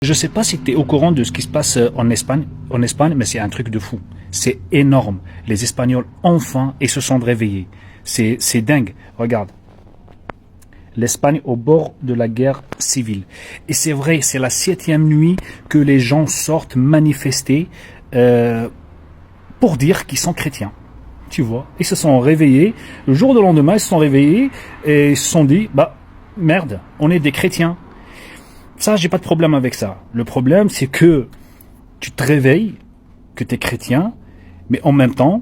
Je sais pas si tu es au courant de ce qui se passe en Espagne, mais c'est un truc de fou. C'est énorme. Les Espagnols, enfin, ils se sont réveillés. C'est dingue. Regarde. L'Espagne au bord de la guerre civile. Et c'est vrai, c'est la 7e nuit que les gens sortent manifester pour dire qu'ils sont chrétiens. Tu vois, ils se sont réveillés. Le jour de lendemain, ils se sont réveillés et ils se sont dit, bah merde, on est des chrétiens. Ça, j'ai pas de problème avec ça. Le problème, c'est que tu te réveilles, que tu es chrétien, mais en même temps,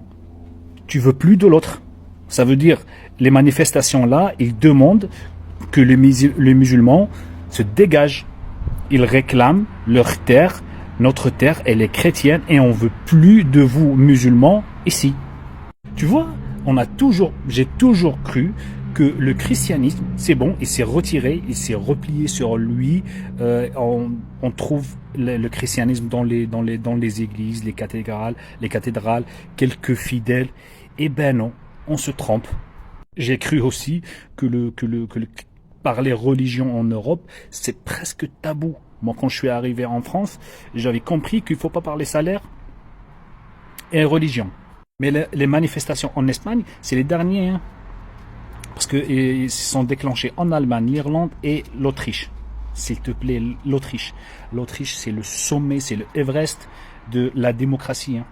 tu veux plus de l'autre. Ça veut dire, les manifestations là, ils demandent que les musulmans se dégagent. Ils réclament leur terre, notre terre, elle est chrétienne et on veut plus de vous musulmans ici. Tu vois, j'ai toujours cru que le christianisme, c'est bon, il s'est retiré, il s'est replié sur lui. On trouve le christianisme dans les églises, les cathédrales, quelques fidèles. Eh ben non, on se trompe. J'ai cru aussi que parler religion en Europe, c'est presque tabou. Moi, quand je suis arrivé en France, j'avais compris qu'il ne faut pas parler salaire et religion. Mais les manifestations en Espagne, c'est les derniers, hein, parce qu'ils se sont déclenchés en Allemagne, l'Irlande et l'Autriche. S'il te plaît, l'Autriche. L'Autriche, c'est le sommet, c'est le Everest de la démocratie. Hein.